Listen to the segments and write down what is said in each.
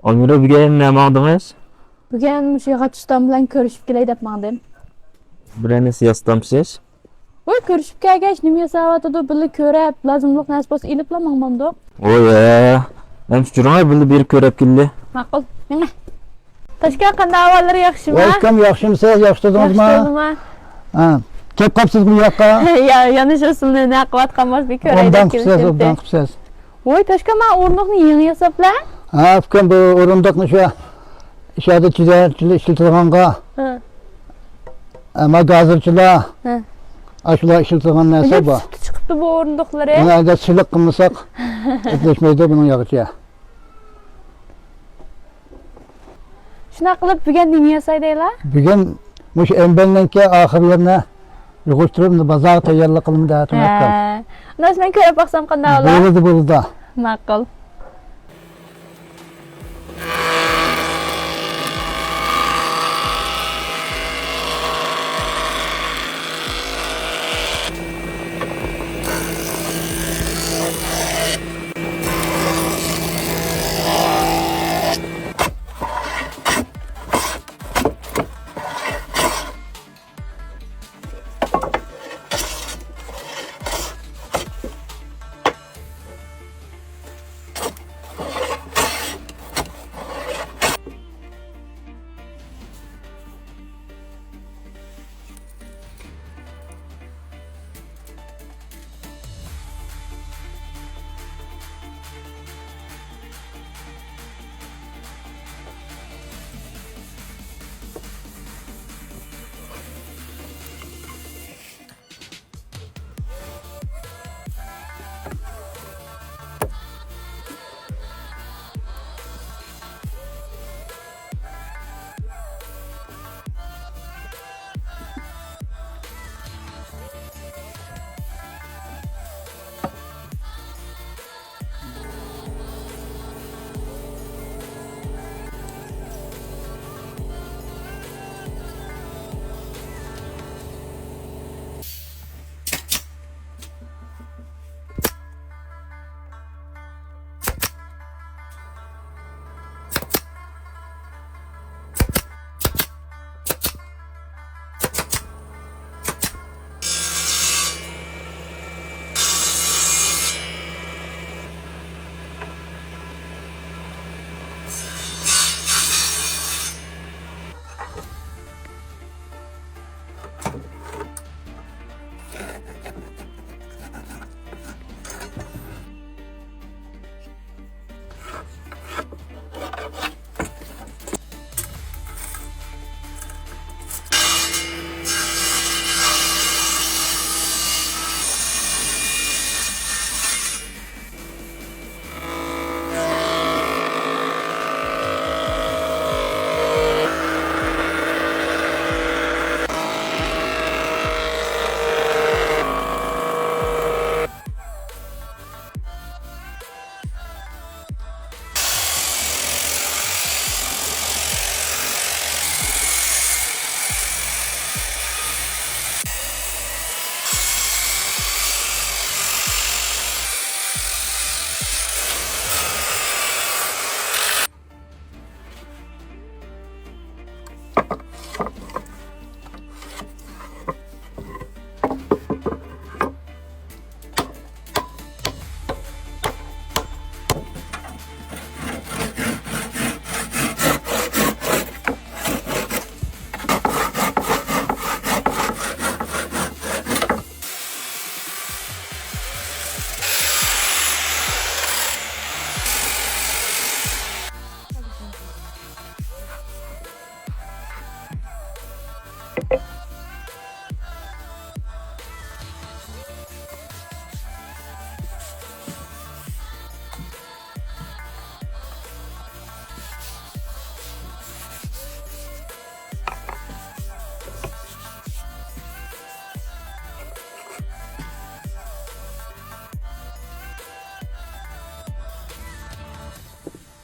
Almira bugün ne mağdınız? Bugün şu Yağaç'tan bilen görüşüp geley dep mağdım. Birine siyastamsız. Oy görüşüp gelgeç nime savatıdı bili körep lazımlık nasip olsa ilip la mağmamdı. Oy ya. Hem şuraya bildi bir körep killi. Makul. Mene. Taşka kanda havaları yakşı mı? Welcome, yaxshimisiz? Yaxshi turdingizmi? Yakşı Ha. Kelib qolibsiz bu yoqqa? Ya yanlış olsun ne akıvat kalmaz bir körey Ondan dep qilibsiz, ondan qilibsiz. Oy taşka ma ornuqni yeni hesapla. Ha, ukam bu o'rindiqni shu ishlatuvchilar ishlatadiganqa, Hı. magazirchilar, Hı. shular ishlatadigan narsa bu. Çıkıptı bu ornuqları. Buni agar siliq qilmasak, etlashmaydi buning yog'icha. Şuna qilib bugün nime yasaydaylar? Bugun mush embenlanki oxirlarini yig'ishtirib bozor tayyorlik qilib datim etdim. Ondan sonra körep baksam kanda havalar. Bo'ldi. Makul.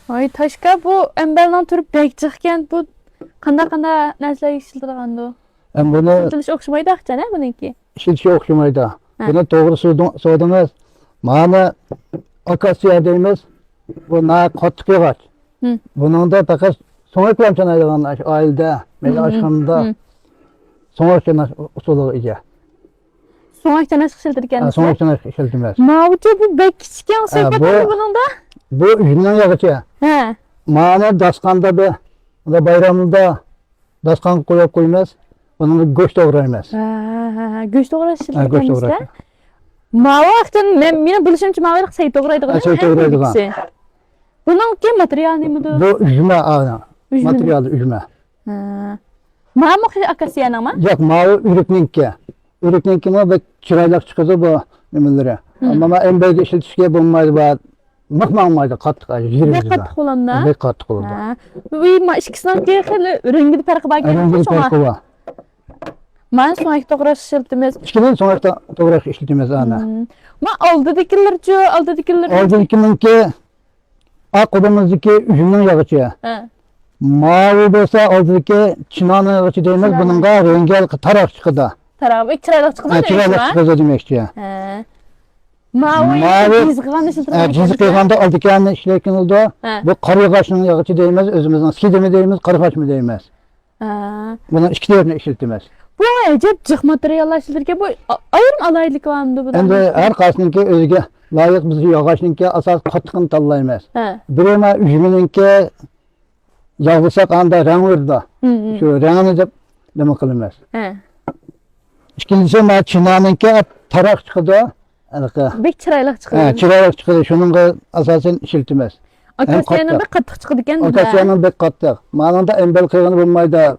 Oy taşka bu embeldan turib bek chiqqan bu qanda narsalar ishiltirgandi. Buni Tutilish o'xshamaydi axchana buniki. ishlatishga o'xshamaydi. Buni to'g'ri so'dingiz. Mana akasiya deymiz. Bu na qattiq yog'och. Hı. Bunun da fakat soňra kılamçan aylagan aýylda, mele aşkanda soňra usuly ije. Soňaktan aşk şildirken. Soňra işletilmez. Mavçu bu bek kiçikken söhbet bu- var bunun da. Bu üzümden ýagaçy. He. Mana daskanda da bayramda daskan koyup koymaz. Bunun göç doğraymaz. Göç doğraş Göç şildirken doğraş. bizde. Mava wagtyn meni bilişimçe mava sayt doğraydygan. Sayt doğraydygan. Bunun ki material neydi? Bu üzüme ana. Üzüme. Materialı üzüme. Mava akasiyana mı? Yok mavi ürükninki. Ürükninki mi bek çıraylık çıkıdı bu nimelere. Ama en belge işletişke bulmaydı bu. Mıkmamaydı kattık acı. Bek kattık olan da. Bek kattık oldu. Bu ikisinden hili rengi farkı var. Rengi farkı var. Ben soňak doğraş şildirmez. İkinin soňra doğraş işletilmez ana. Ma aldı dikillerçi. Ordukininki ak odamızdaki üzümden yağıçı. Mavi bolsa oradaki çınanı yağıçı demez. Bununla rengi tarak çıkıdı. Tarafı iki çıraylık çıkıdı. Çıraylık çıkıdı demekçi. Mavi cizgiğini şildirmez. Cizik yığanda aldıklarını işlerken oldu. Bu karı kaşının yağıçı değmez, özümüzden skidimi değmez, karı kaş mı değmez. Bunun iki yerine işletilmez. Bu acayip cık materiallar şildirken bu ayırım alaylık var bu. Endi her kaşınınki özüge layık bizi yağaçınınki asas katıkını tallaymaz. Birine üzümününki yağlısak anda renk verdi. Şu rengini de deme kılınmaz. İkincisi ma çınanınki tarak çıkıdı. Bek çıraylık çıkıdı. Çıraylık çıkıdı. Şunun asasen işletilmez. Akasiyanın bek kattık çıkıdı eken. Akasiyanın bek kattık. Mananda embel kıyığını bulmaydı.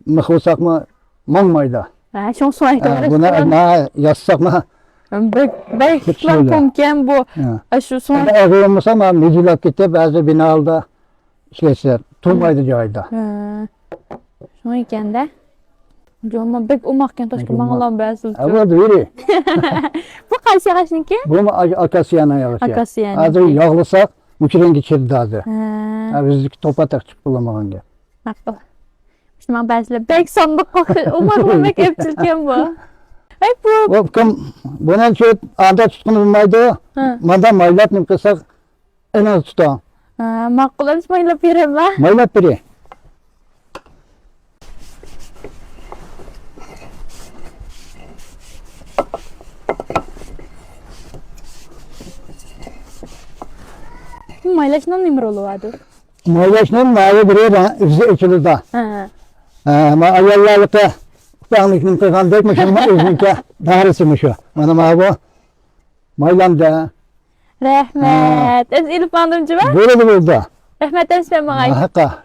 Mıhılsak mı manmaydı. Şoň soňak doğraş. Buna yazsak mı? Bek lan komken bu. Şu soňak. Eğilmese ama mecilak gitti bazı binalda işletseler. Turmaydı cayda. Şoň eken de. Joma bek umakken toşku maňalan bäzil. Evet öyle. Bu kaýsy gaşnynki? Bu akasiyana yağışı. Akasiyana. Azı yağlısak müçüren geçirdi azı. Bizlik topatak çık bulamagan gel. Makbul. İşte ben bäzile bek sandık umaklan bek epçilken bu. Ay bu. Bu kim bunun şu anda tutkunu bilmaydı. Manda maylat nimkesak en az tutan. Makbul biz maýlap berem la. Maylat biri. Bu maýlaşnan nimir bolýardy. Maylaşının mavi biri izi içildi. Ma ayallarlıkta utanlıkının kıykan dökmüş ama özünke darısıymış o. Bana bu maylandı. Rahmet. Ez ilip bandımcı var. Böyle de burada. Rahmet esme maňa. Hakka.